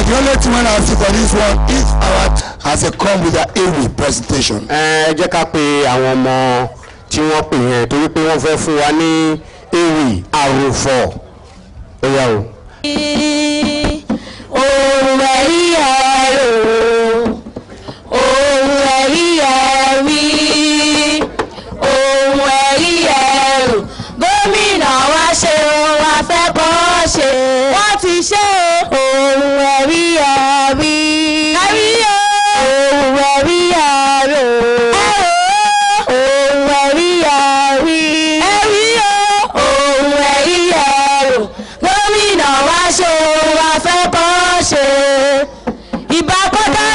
the only thing when I see for this one is our has a come with an AWI presentation. Jẹ́ ká pe àwọn ọmọ tí wọ́n pè yẹn torí pé wọ́n fẹ́ fún wa ní AWI àròfọ̀. Ó yá o. Ohun ẹ̀rí ẹ̀rọ, ohun ẹ̀rí ẹ̀rí, ohun ẹ̀rí ẹ̀rọ. Gómìnà wa ṣe ohun afẹ́kọ̀ọ́ ṣe, wọ́n ti ṣe ohun ẹ̀rí ẹ̀rí. Ẹ̀rí o, ohun ẹ̀rí ẹ̀rọ, ohun ẹ̀rí ẹ̀rí, ẹ̀rí o, ohun ẹ̀rí ẹ̀rọ. Gómìnà wa ṣe ohun afẹ́kọ̀ọ́ ṣe. Ìbà kọ́dá,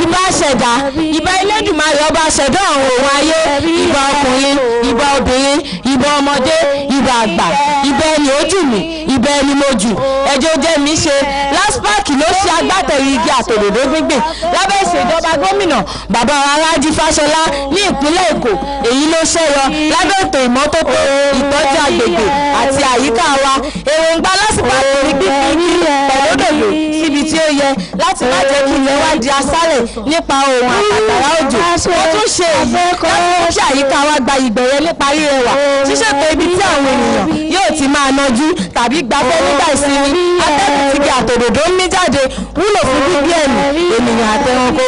ìbà ṣẹ̀dá, ìbà Elédùmarè ọba ṣẹ̀dá ọ̀run òun ayé, ìbà ọkùnrin, ìbà obìnrin, ìbà ọmọdé, ìbà àgbà, ìbà ẹni ojú mi, ìbà ẹni mojú. Ẹjọ́ jẹ́ mi ṣe LASPARK ló ṣe agbátẹrù igi àtòdòdó gbígbìn lábẹ́ ìṣèjọba gómìnà bàbá Rájí Fáṣọlá ní ìpínlẹ̀ Èkó. Èyí ló ṣẹ́yọ lábẹ́ ètò ìmọ́tótó, ìtọ́jú àgbègbè àti àyíká wa. Èròǹgbà LASPARK ní gbígbìn igi pẹ̀lódòdó síbi tí ó yẹ láti má jẹ́ kí ilẹ̀ wa di aṣálẹ̀ nípa ohun àtàtàrà òjò. Wọ́n tún ṣe èyí láti mú kí àyíká wa gba ìgbẹ̀rẹ̀ nípa rírẹwà. Ṣíṣètò ibi tí àwọn ènìyàn yóò ti máa nájú tàbí gbafẹ́ nígbà ìsinmi. Atẹ́gùn tí igi àtòdòdó ń mí jáde wúlò fún gbígbé ẹ̀mí ènìyàn àtẹranko.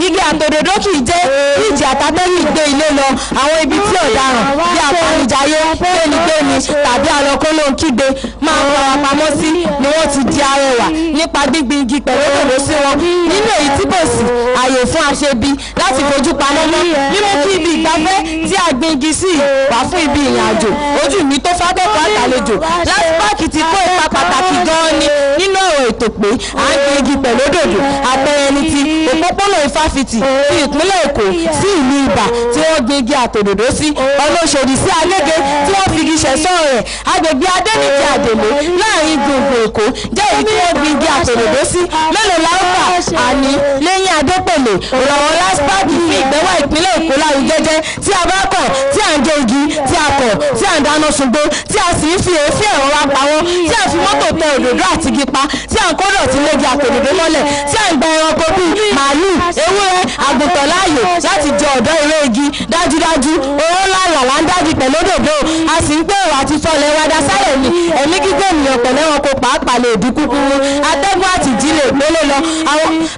Igi àtòdòdó kì í jẹ́ ìjì àtàtẹ́gùn gbé ilé lọ àwọn ibi tí ọ̀daràn bí apanijayé, gbénigbéni tàbí alọ́kólóńkígbe máa ń fara pamọ́ sí ni wọ́n ti di arẹwà nípa gbígbin igi pẹ̀lódòdó sí wọn. Nínú èyí tí kò sí àyè fún aṣebi láti fojú pamọ́ mọ́, mímú kí ibi ìgbafẹ́ tí a gbin igi sí wà fún ibi ìrìn àjò ojú mi tó fákẹ́kọ̀ọ́ àtàlejò. LASPARK ti kó ipa pàtàkì gan-an ni nínú ọ̀rọ̀ ètò pé à ń gbin igi pẹ̀lódòdó. Àpẹẹrẹ ni ti òpópónà Ifáfitì ti ìpínlẹ̀ Èkó sí ìlú Ìbà tí wọ́n gbin igi àtòdòdó sí, ọ̀nà Òṣòdì sí Agége tí wọ́n fi igi ṣẹ̀ṣọ́ rẹ̀, agbègbè Adéníjì Àdèlé láàrin gbùngbùn Èkó jẹ́ èyí tí wọ́n gbin igi àtòdòdó sí. Mélòó la ó kà àní lẹ́yìn Adépèlé ọ̀làwọ̀ LASPARK fún ìgbẹ́wà ìpínlẹ̀ Èkó lárugẹ jẹ́ tí a bá kọ̀ tí à ń gé igi tí a kọ̀ tí à ń dáná sungbó tí a sì ń fi èéfín ẹ̀rọ wa pa wọ́n tí a fi mọ́tò tẹ òdòdó àti igi pa tí à ń kó dọ̀tí légi àtòdòdó mọ́lẹ̀ tí à ń gba ẹranko bíi màálù, ewúrẹ́, àgùntàn láàyè láti jẹ ọ̀dọ́ eré igi. Dájúdájú owó ńlá là ń dájú pẹ̀lódòdó. A sì ń gbèrò àti fọlẹ̀ wádà sálẹ̀ ni ẹ̀mí gígé ènìyàn pẹ̀lú ẹranko pàápàá lè dín kúkúrú. Atẹ́gùn àtìjí lè gbélé lọ,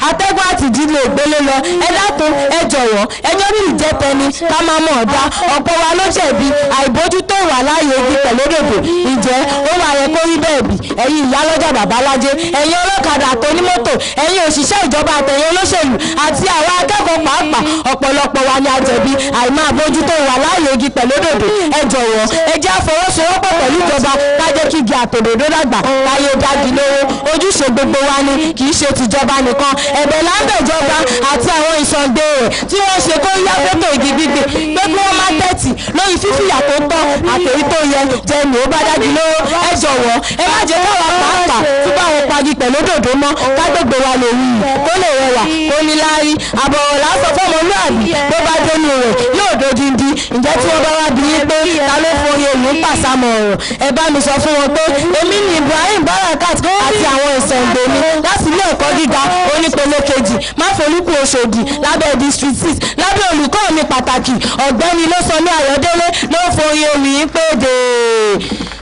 atẹ́gùn àtìjí lè gbélé lọ. Ẹ dákun ẹ jọ̀wọ́ ẹjọ́ bí ìjẹ́tẹni ká máa mọ̀ ọ̀dá. Ọ̀pọ̀ wa ló jẹ̀bi àìbójútó ìwà láàyè igi pẹ̀lódòdó. Ǹjẹ́ ó wà yẹ kó rí bẹ́ẹ̀ bì? Ẹ̀yin ìyálọ́jà babalájé, ẹ̀yin ọlọ́kadà àtọ́nímọ́tò, ẹ̀yin òṣìṣẹ́ ìjọba àtẹ̀yin olóṣèlú àti àwọn akẹ́kọ̀ọ́ pàápàá, ọ̀pọ̀lọpọ̀ wa ni a jẹ̀bi àìmáa bójútó ìwà láàyè igi pẹ̀lódòdó. Ẹ jọ̀wọ́ ẹ jẹ́ àfọwọ́sowọ́pọ̀ pẹ̀lú ìjọba ká jẹ́ kí igi àtòdòdó dàgbà káyé dági lówó. Ojúṣe gbogbo wa ni, kì í ṣe tìjọba nìkan. Ẹ̀bẹ̀ là ń bẹ̀ ìjọba àti àwọn ìṣọ̀ǹgbẹ rẹ̀ tí wọ́n ṣe kó yá fótó igi gbígbé pé kí wọ́n má tẹ̀tì lórí fífìyà tó tọ́ àtèyí tó yẹ jẹ́ ni ó bá dági lówó. Ẹ jọ̀wọ́ ẹ má jẹ́ káwa pàápàá tó bá wọn pagi pẹ̀lódòdó mọ́ kágbègbè wa lè rí kó lè rẹwà kó ní láárí. Àbọ̀wọ̀ lásán fọ́mọlúàbí tó bá dénú rẹ̀ yóò dodindi. Ǹjẹ́ tí wọ́n bá wá bí yín pé ta ló forí èlú ń pàṣàmọ̀ ọ̀rọ̀, ẹ bá mi sọ fún wọn pé èmi ni Ibrahim Barakat àti àwọn ìṣẹ̀ǹgbè mi láti ilé ẹ̀kọ́ gíga onípele kejì Máfolúkú Òṣòdì lábẹ́ district 6 lábẹ́ olùkọ́ mi pàtàkì ọ̀gbẹ́ni Lósànmí Ayọ̀délé ló forí omi yín pé dè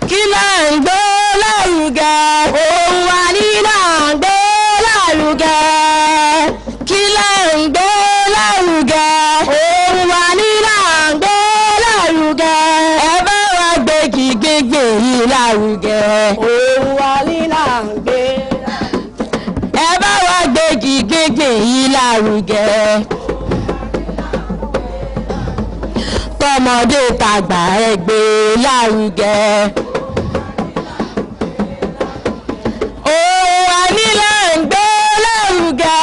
kí là ń gbé lárugẹ ohun wa ní là ń gbé lárugẹ kí là ń gbé lárugẹ ohun wa ní là ń gbé lárugẹ ẹ bá wa gbégi gbégbé yìí lárugẹ ohun wa ní là ń gbé ẹ bá wa gbégi gbégbé yìí lárugẹ. Tọmọdé tàgbà ẹ gbé lárugẹ. Ohun wa ní là ń gbé lárugẹ.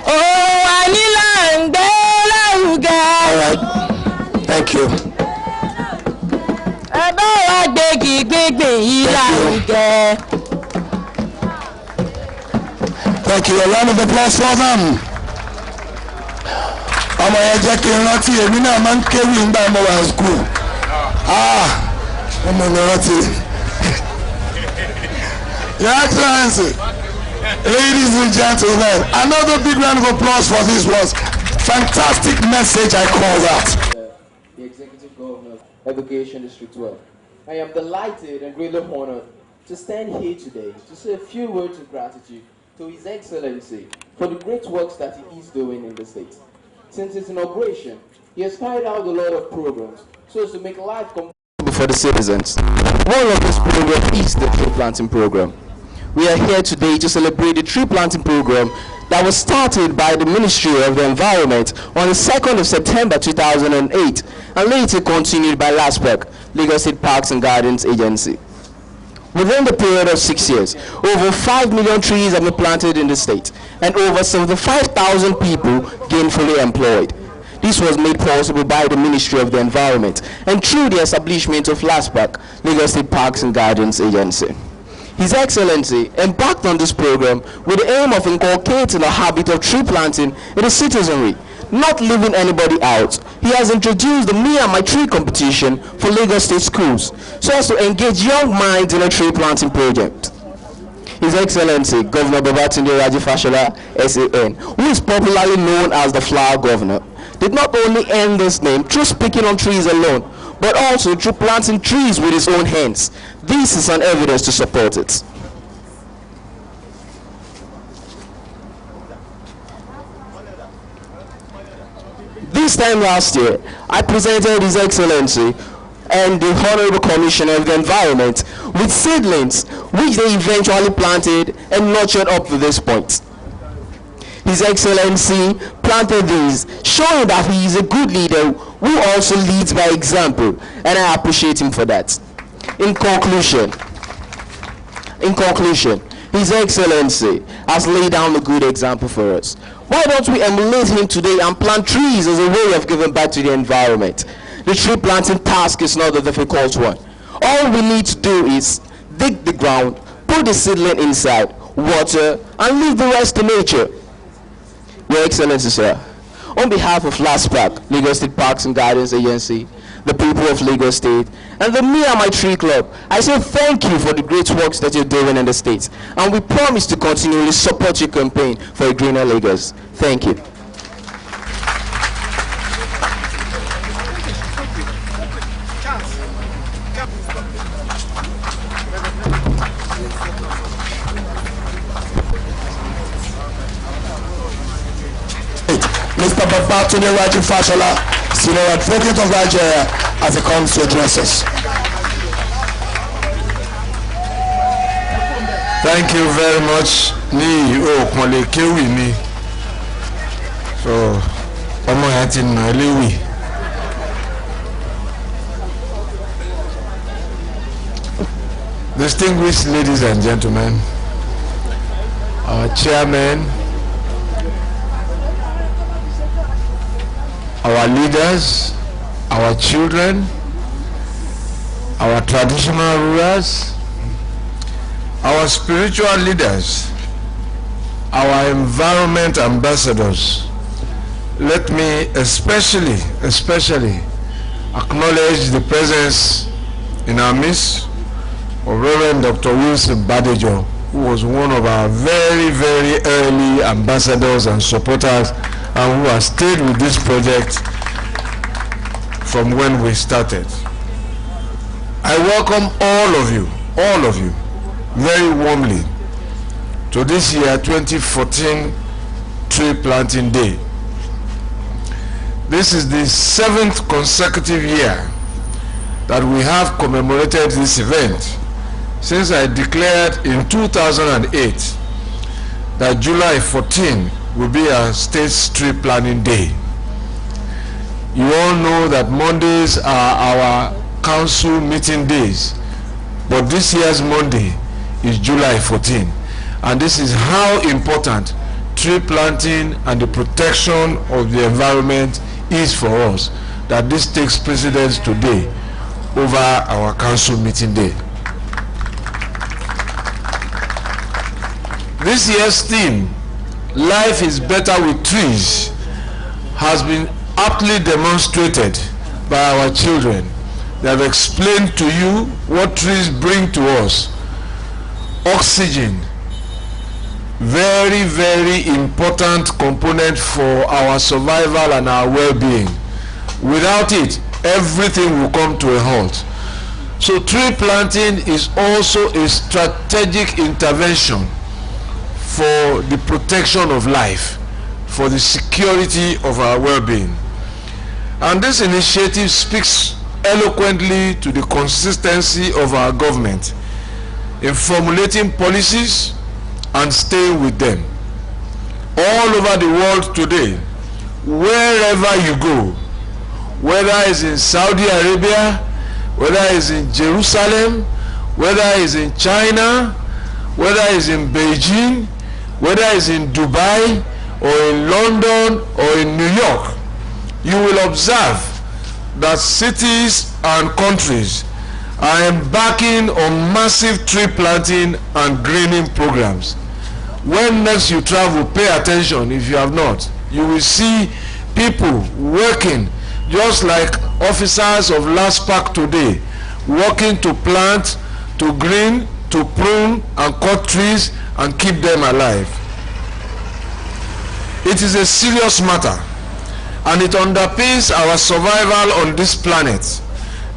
Ohun wa ní là ń gbé lárugẹ. All right. Thank you. Ẹ bá wa gbégi gbégbé yìí lárugẹ. Thank you. A round of applause for them. Ọmọ yẹn jẹ́ kí n rántí èmi náà máa ń kéwì nígbà mo wà school. Ọmọ mi rántí. Your Excellency, ladies and gentlemen, another big round of applause for this was fantastic message, I call that. The Executive Governor of Education District 12. I am delighted and really honored to stand here today to say a few words of gratitude to His Excellency for the great works that he is doing in the state. Since its inauguration, he has carried out a lot of programs so as to make life comfortable for the citizens. One of these programs is the tree planting program. We are here today to celebrate the tree planting program that was started by the Ministry of the Environment on the 2nd of September 2008 and later continued by LASPARK, Lagos State Parks and Gardens Agency. Within the period of 6 years, over 5 million trees have been planted in the state and over 75,000 people gainfully employed. This was made possible by the Ministry of the Environment and through the establishment of LASPARK, Lagos State Parks and Gardens Agency. His Excellency embarked on this program with the aim of inculcating a habit of tree planting in the citizenry, not leaving anybody out. He has introduced the Me and My Tree competition for Lagos State schools so as to engage young minds in a tree planting project. His Excellency Governor Babatunde Raji Fashola, SAN, who is popularly known as the Flower Governor, did not only earn this name through speaking on trees alone, but also through planting trees with his own hands. This is an evidence to support it. This time last year, I presented His Excellency and the Honorable Commissioner of the Environment with seedlings which they eventually planted and nurtured up to this point. His Excellency planted these, showing that he is a good leader who also leads by example, and I appreciate him for that. In conclusion, His Excellency has laid down a good example for us. Why don't we emulate him today and plant trees as a way of giving back to the environment? The tree planting task is not a difficult one. All we need to do is dig the ground, put the seedling inside, water, and leave the rest to nature. Your Excellency, sir, on behalf of LASPARK, Lagos State Parks and Gardens Agency, the people of Lagos State, and the Me and My Tree Club, I say thank you for the great works that you're doing in the state, and we promise to continually support your campaign for a greener Lagos. Thank you. Mr. Babatunde Raji Fashola, Senior Advocate of Nigeria, as he comes to address us. Thank you very much. Ni okunle kewi mi. So, ọmọ yẹn ti nà léwì. Distinguished ladies and gentlemen, our chairman, our leaders, our children, our traditional rulers, our spiritual leaders, our environment ambassadors. Let me especially acknowledge the presence in our midst of Reverend Dr. Wilson Badejo, who was one of our very, very early ambassadors and supporters, and who has stayed with this project from when we started. I welcome all of you, very warmly to this year 2014 Tree Planting Day. This is the 7th consecutive year that we have commemorated this event since I declared in 2008 that July 14 will be our state's tree planting day. You all know that Mondays are our council meeting days, but this year's Monday is July 14, and this is how important tree planting and the protection of the environment is for us, that this takes precedence today over our council meeting day. This year's theme, Life is Better with Trees, has been aptly demonstrated by our children. They have explained to you what trees bring to us. oxygen, very, very important component for our survival and our well-being. Without it, everything will come to a halt. So tree planting is also a strategic intervention for the protection of life, for the security of our well-being. And this initiative speaks eloquently to the consistency of our government in formulating policies and staying with them. All over the world today, wherever you go, whether it's in Saudi Arabia, whether it's in Jerusalem, whether it's in China, whether it's in Beijing, whether it's in Dubai, or in London, or in New York, you will observe that cities and countries are embarking on massive tree planting and greening programs. When next you travel, pay attention. If you have not, you will see people working just like officers of LASPARK today, working to plant, to green, to prune and cut trees and keep them alive. It is a serious matter, and it underpins our survival on this planet,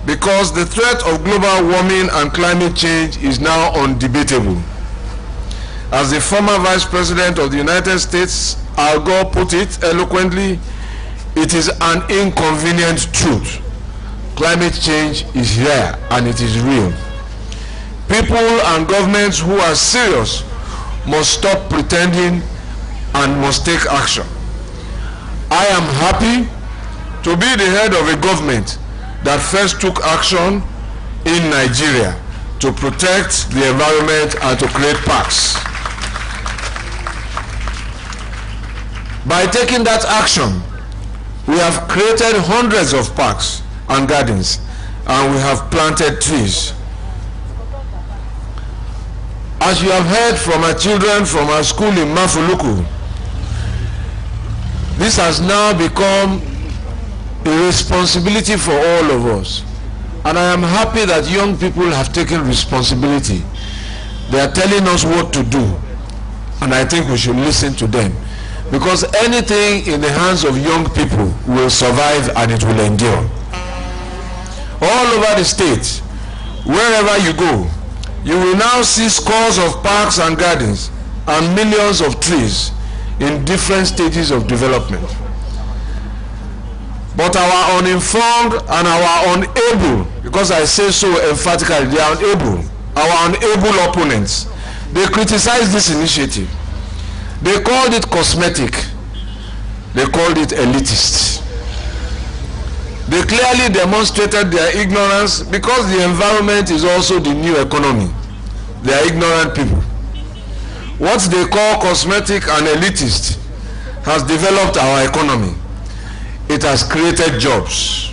because the threat of global warming and climate change is now undebatable. As the former Vice President of the United States, Al Gore, put it eloquently, it is an inconvenient truth. Climate change is here and it is real. People and governments who are serious must stop pretending and must take action. I am happy to be the head of a government that first took action in Nigeria to protect the environment and to create parks. By taking that action, we have created hundreds of parks and gardens, and we have planted trees. As you have heard from our children from our school in Mafuluku, this has now become a responsibility for all of us. And I am happy that young people have taken responsibility. They are telling us what to do, and I think we should listen to them. Because anything in the hands of young people will survive and it will endure. All over the state, wherever you go, you will now see scores of parks and gardens and millions of trees in different stages of development. But our uninformed and our unable, because I say so emphatically, they are unable, our unable opponents, they criticize this initiative. They called it cosmetic. They called it elitist. They clearly demonstrated their ignorance, because the environment is also the new economy. They are ignorant people. What they call cosmetic and elitist has developed our economy. It has created jobs,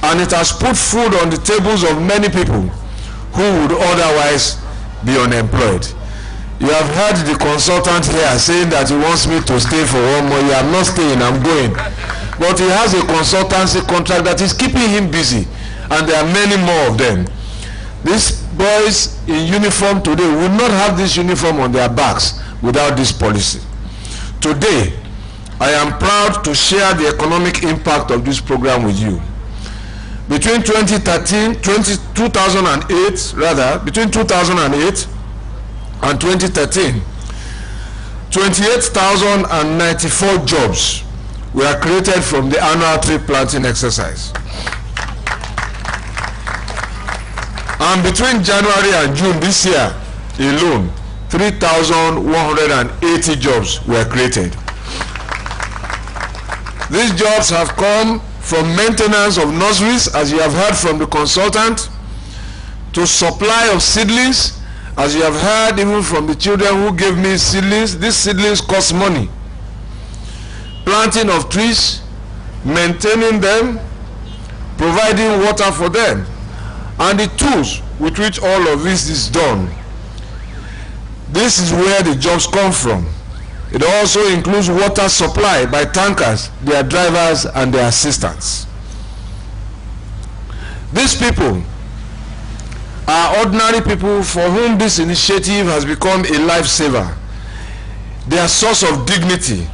and it has put food on the tables of many people who would otherwise be unemployed. You have heard the consultant here saying that he wants me to stay for 1 more year. I'm not staying, I'm going. But he has a consultancy contract that is keeping him busy, and there are many more of them. These boys in uniform today will not have this uniform on their backs without this policy. Today, I am proud to share the economic impact of this program with you. Between 2008 and 2013, 28,094 jobs were created from the annual tree planting exercise. And between January and June this year alone, 3,180 jobs were created. These jobs have come from maintenance of nurseries, as you have heard from the consultant, to supply of seedlings, as you have heard even from the children who gave me seedlings. These seedlings cost money. Planting of trees, maintaining them, providing water for them, and the tools with which all of this is done. This is where the jobs come from. It also includes water supply by tankers, their drivers, and their assistants. These people are ordinary people for whom this initiative has become a lifesaver. They are a source of dignity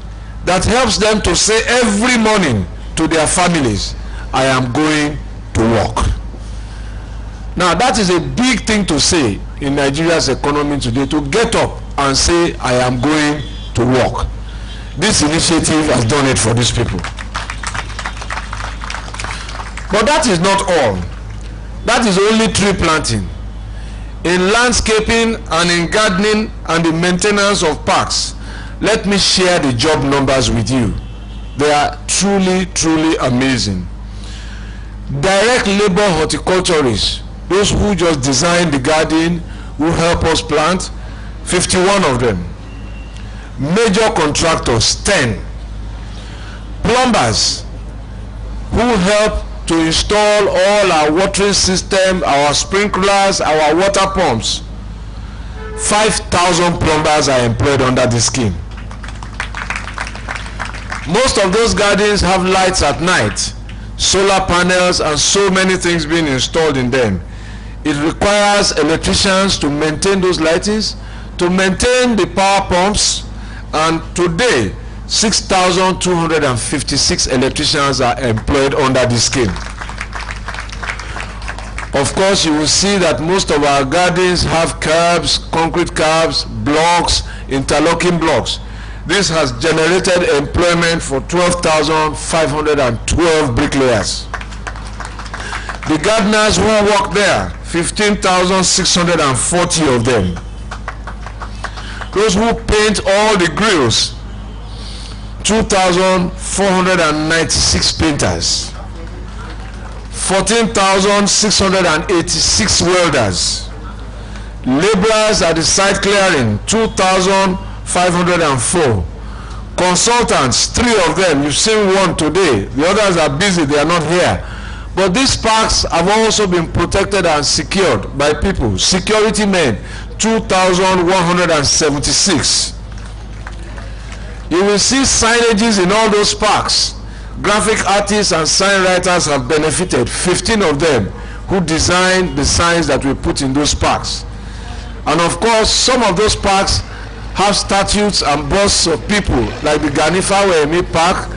that helps them to say every morning to their families, I am going to work. Now that is a big thing to say in Nigeria's economy today, to get up and say, I am going to work. This initiative has done it for these people. But that is not all. That is only tree planting. In landscaping and in gardening and the maintenance of parks, let me share the job numbers with you. They are truly, truly amazing. Direct labor horticulturists, those who just design the garden, who help us plant, 51 of them. Major contractors, 10. Plumbers, who help to install all our watering system, our sprinklers, our water pumps. 5,000 plumbers are employed under this scheme. Most of those gardens have lights at night, solar panels, and so many things being installed in them. It requires electricians to maintain those lightings, to maintain the power pumps, and today 6,256 electricians are employed under this scheme. Of course, you will see that most of our gardens have curbs, concrete curbs, blocks, interlocking blocks. This has generated employment for 12,512 bricklayers. The gardeners who work there, 15,640 of them. Those who paint all the grills, 2,496 painters, 14,686 welders, laborers at the site clearing, 2,504, consultants, 3 of them, you've seen one today, the others are busy, they are not here. But these parks have also been protected and secured by people, security men, 2,176. You will see signages in all those parks. Graphic artists and sign writers have benefited, 15 of them, who designed the signs that we put in those parks. And of course, some of those parks have statues and busts of people, like the Ganifa Wemi Park,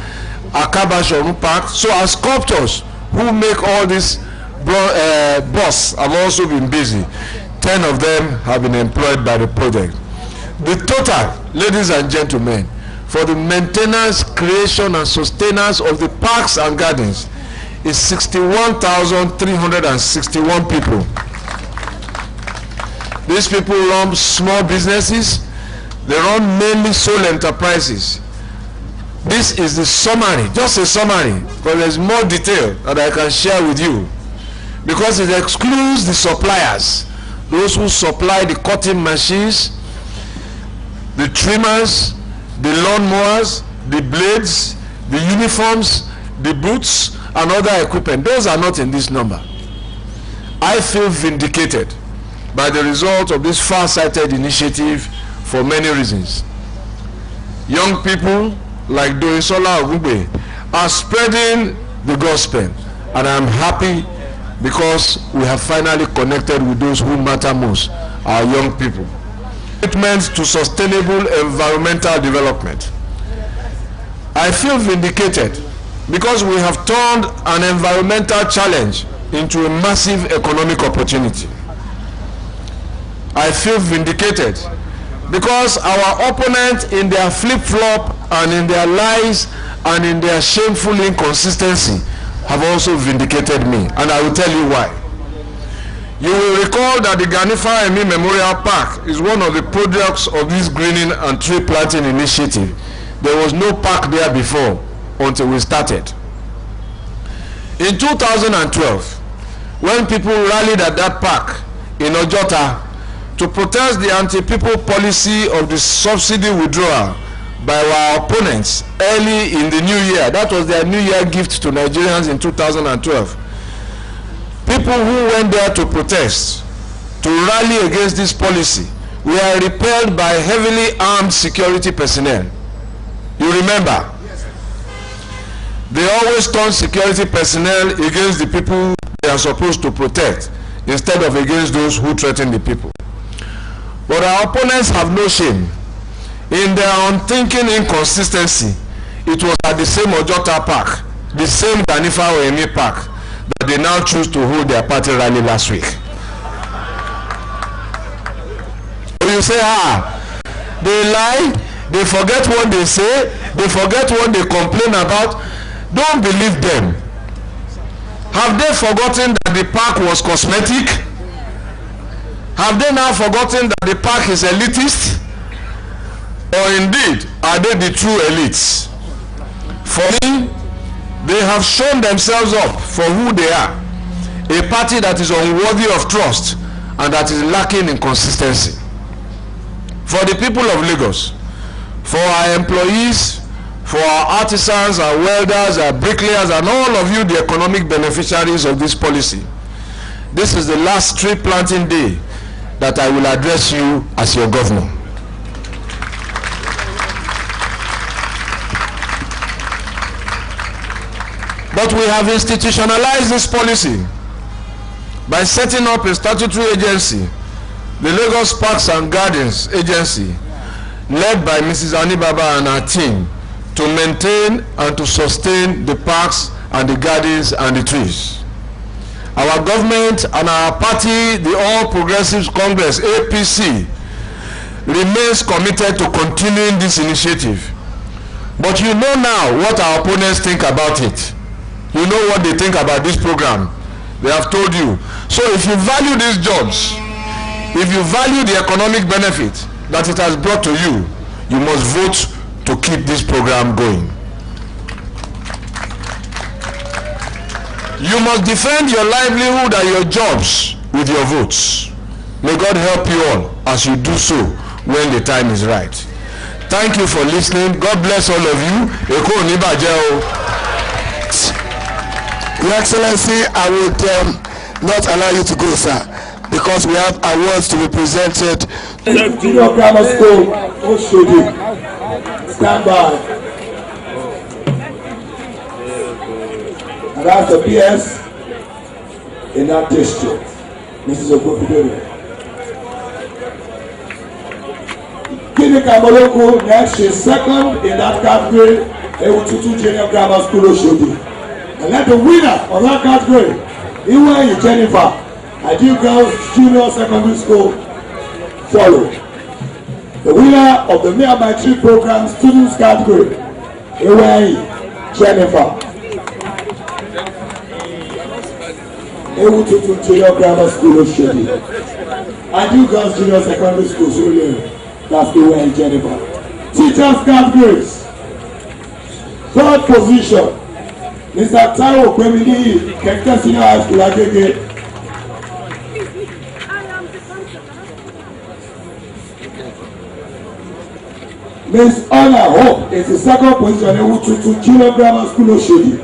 Akaba Shoru Park. So our sculptors who make all these busts have also been busy. 10 of them have been employed by the project. The total, ladies and gentlemen, for the maintenance, creation, and sustenance of the parks and gardens is 61,361 people. These people run small businesses. They run mainly sole enterprises. This is the summary, just a summary, but there's more detail that I can share with you, because it excludes the suppliers, those who supply the cutting machines, the trimmers, the lawnmowers, the blades, the uniforms, the boots, and other equipment. Those are not in this number. I feel vindicated by the result of this far-sighted initiative for many reasons. Young people like Doisola Ogugbe are spreading the gospel, and I'm happy because we have finally connected with those who matter most, our young people. Commitment to sustainable environmental development. I feel vindicated because we have turned an environmental challenge into a massive economic opportunity. I feel vindicated because our opponents, in their flip-flop and in their lies and in their shameful inconsistency, have also vindicated me, and I will tell you why. You will recall that the Ganifa Emi Memorial Park is one of the products of this greening and tree planting initiative. There was no park there before until we started. In 2012, when people rallied at that park in Ojota to protest the anti-people policy of the subsidy withdrawal by our opponents early in the new year, that was their new year gift to Nigerians in 2012. People who went there to protest, to rally against this policy, were repelled by heavily armed security personnel. You remember? Yes. They always turn security personnel against the people they are supposed to protect. instead of against those who threaten the people. But our opponents have no shame. In their unthinking inconsistency, it was at the same Ojota Park, the same Ganifa Oemi Park, that they now choose to hold their party rally last week. You say, they lie, they forget what they say, they forget what they complain about. Don't believe them. Have they forgotten that the park was cosmetic? Have they now forgotten that the park is elitist? Or indeed, are they the true elites? For me, they have shown themselves up for who they are. A party that is unworthy of trust and that is lacking in consistency. For the people of Lagos, for our employees, for our artisans, our welders, our bricklayers, and all of you, the economic beneficiaries of this policy, this is the last tree planting day that I will address you as your governor. But we have institutionalized this policy by setting up a statutory agency, the Lagos Parks and Gardens Agency, led by Mrs. Anibaba and her team, to maintain and to sustain the parks and the gardens and the trees. Our government and our party, the All Progressives Congress, APC, remains committed to continuing this initiative. But you know now what our opponents think about it. You know what they think about this program. They have told you. So if you value these jobs, if you value the economic benefit that it has brought to you, you must vote to keep this program going. You must defend your livelihood and your jobs with your votes. May God help you all as you do so when the time is right. Thank you for listening. God bless all of you. Eko ni baje o. Your Excellency, I would not allow you to go, sir, because we have awards to be presented. Junior Grammar School, Oshodi, stand by. And that's the PS in that district. Mrs. Ogbofidere. Kini Kamoloko next, she's second in that category. Ewututu Junior Grammar School, Oshodi. And let the winner of that category, Iwe Jennifer, Ideal Girls Junior Secondary School, follow. The winner of the Near by Tree Program Students category, Iwe Jennifer. Ewututu Junior Grammar School, Oshodi. Ideal Girls Junior Secondary School, Surulere. That's Iwe Jennifer. Teachers categories. Third position, Mr. Taiwo Kwemini, Keke Senior High School, Agege. Miss Honor Hope is the second position in Ewututu Junior Grammar School, Oshodi.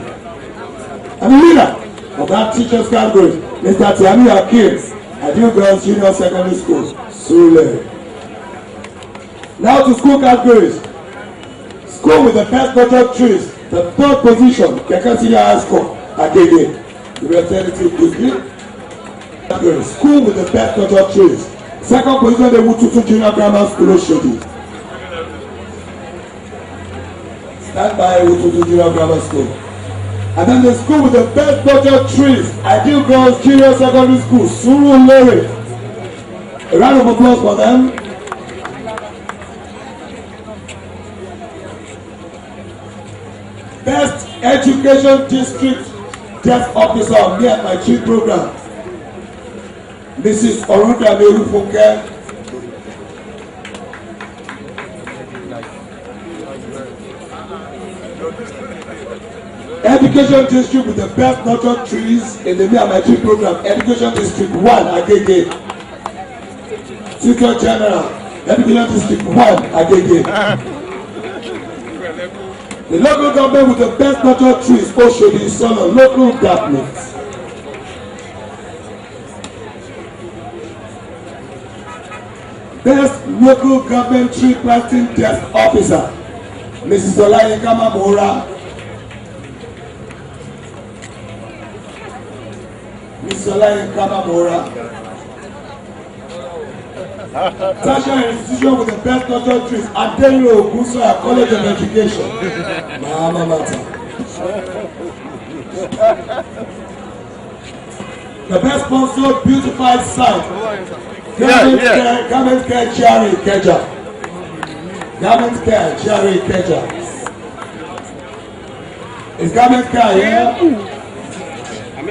And the winner of that teachers category, Mr. Tiami Akim, Ideal Girls Junior Secondary School, Surulere. Now to school categories. School with the best cultural trees, the third position, Keke Senior High School, Agege. The representative quickly. School with the best cultural trees. Second position, the Ewututu Junior Grammar School, Oshodi. Stand by Ewututu Junior Grammar School. And then the school with the best cultural trees, Ideal Girls Junior Secondary School, Surulere. A round of applause for them. Best Education District Desk Officer of me and my chief program, Mrs. Oruda Merufunke. Education District with the best nurtured trees in the me and my chief program, Education District 1, Agege. Teacher General, Education District 1, Agege. The local government with the best natural trees, Oshodi is on local government. Best local government tree planting desk officer, Mrs. Olayinka Mamora. Mrs. Sola Kamamora. Tertiary institution with the best natural trees, Adelio Ogunsoya College of Education. Mama Mata. The best sponsored beautified site. Garment Care Cherry Keja. Garment Care Cherry Keja. It's Garment Care, yeah?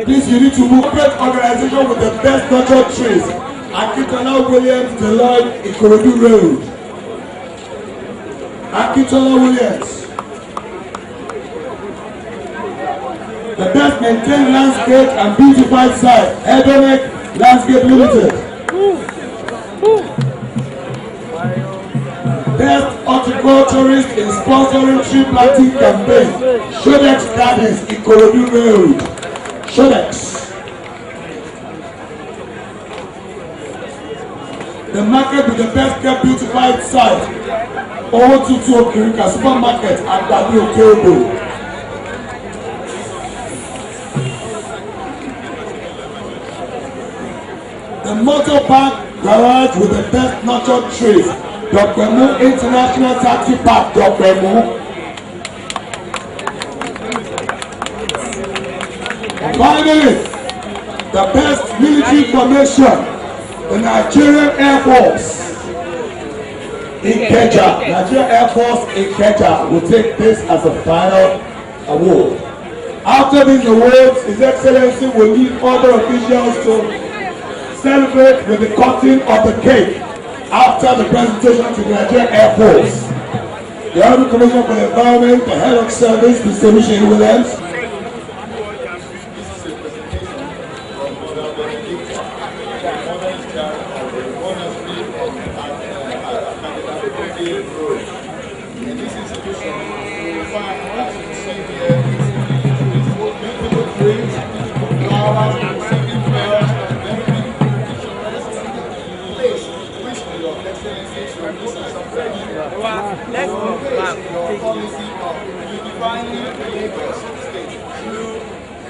Please, you need to move. Great organization with the best natural trees. Akintola Williams, Deloitte, Ikorodu Road. Akintola Williams. The best maintained landscape and beautified site. Edonic Landscape Limited. Best horticulturist in sponsoring tree planting campaign. Shodex Gardens, Ikorodu Road. Shodex. The market with the best kept beautified site. Owotutu Okirika Supermarket at Dabi Okeobo. The motor park garage with the best nurtured trees. Dokwemu International Taxi Park, Dokwemu. Finally, the best military formation. The Nigerian Air Force in Keja. Nigerian Air Force in Keja will take this as a final award. After these awards, His Excellency will lead other officials to celebrate with the cutting of the cake after the presentation to the Nigerian Air Force. The Honorable Commissioner for the Environment, the Head of Service, Mr. Michelle Williams.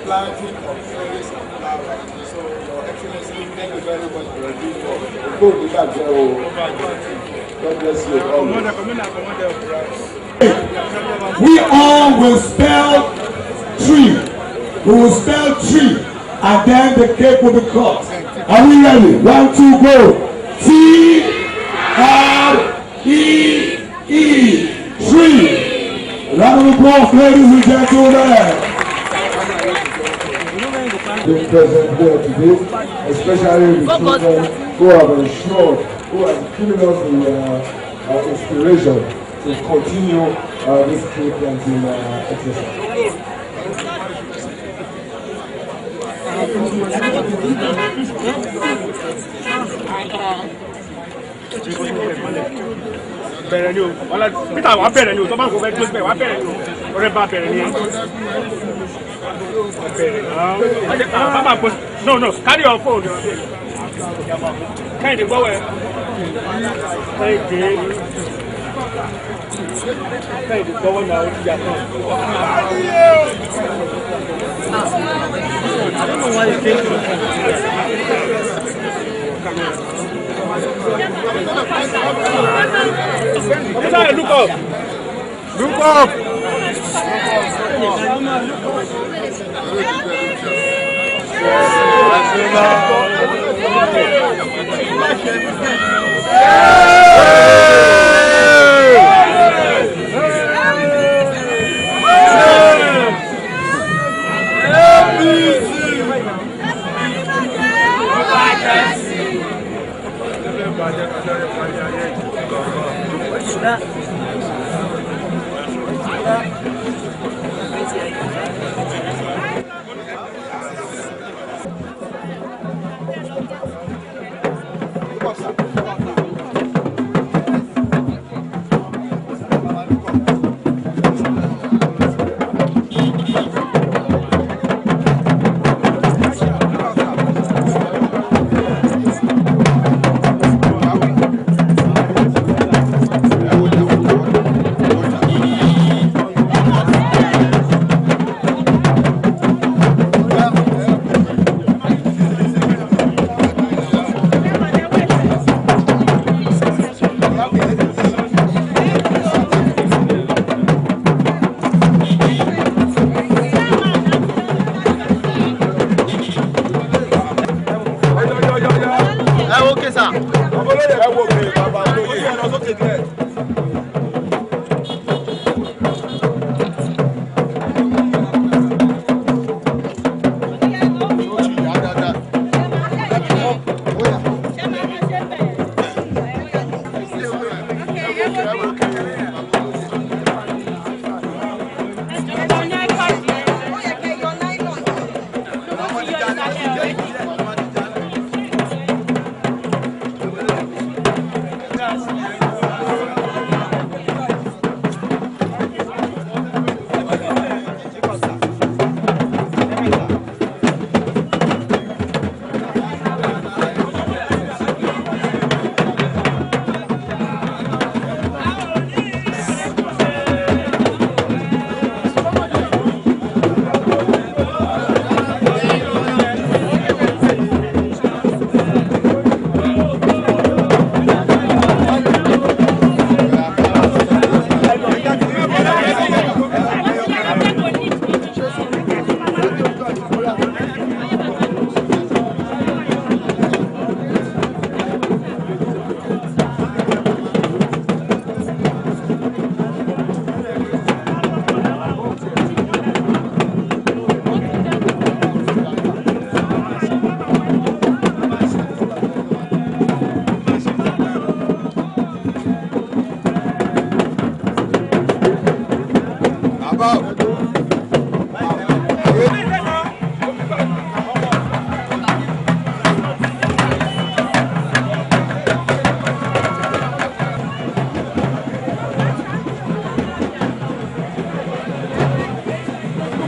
Planting of trees and flowers. So, Your Excellency, thank you very much for your good work. God bless you all. We all will spell tree. We will spell tree, and then the cake will be cut. Are we ready? 1, 2, go. T-R-E-E. Tree. Round of applause, ladies and gentlemen. Being present here today, especially the children who have ensured, who have given us the inspiration to continue this tree planting exercise. Bẹ̀rẹ̀ ni o, Peter wà bẹ̀rẹ̀ ni o, tó bá kò fẹ́ tó bẹ̀ wà bẹ̀rẹ̀ ni o, ọ̀rẹ́ bá bẹ̀rẹ̀ ni. Bàbá àpò no carry your phone. Kẹ́hìndé gbọ́wọ́ ẹ̀. Kẹ́hìndé gbọ́wọ́ náà ó ti yà fún Look up! Look up!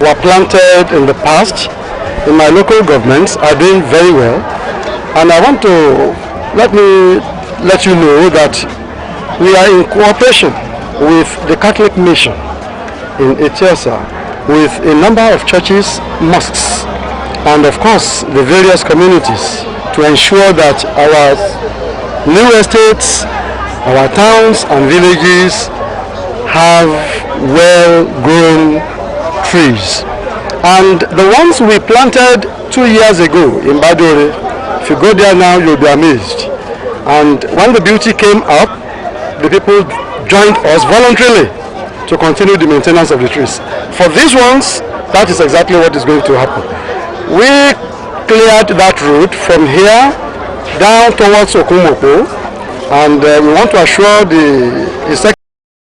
were planted in the past in my local governments are doing very well, and I want to let you know that we are in cooperation with the Catholic Mission in Etiasa, with a number of churches, mosques, and of course the various communities, to ensure that our new estates, our towns and villages have well-grown trees. And the ones we planted 2 years ago in Badore, if you go there now, you'll be amazed. And when the beauty came up, the people joined us voluntarily to continue the maintenance of the trees. For these ones, that is exactly what is going to happen. We cleared that route from here down towards Okumopo, and we want to assure the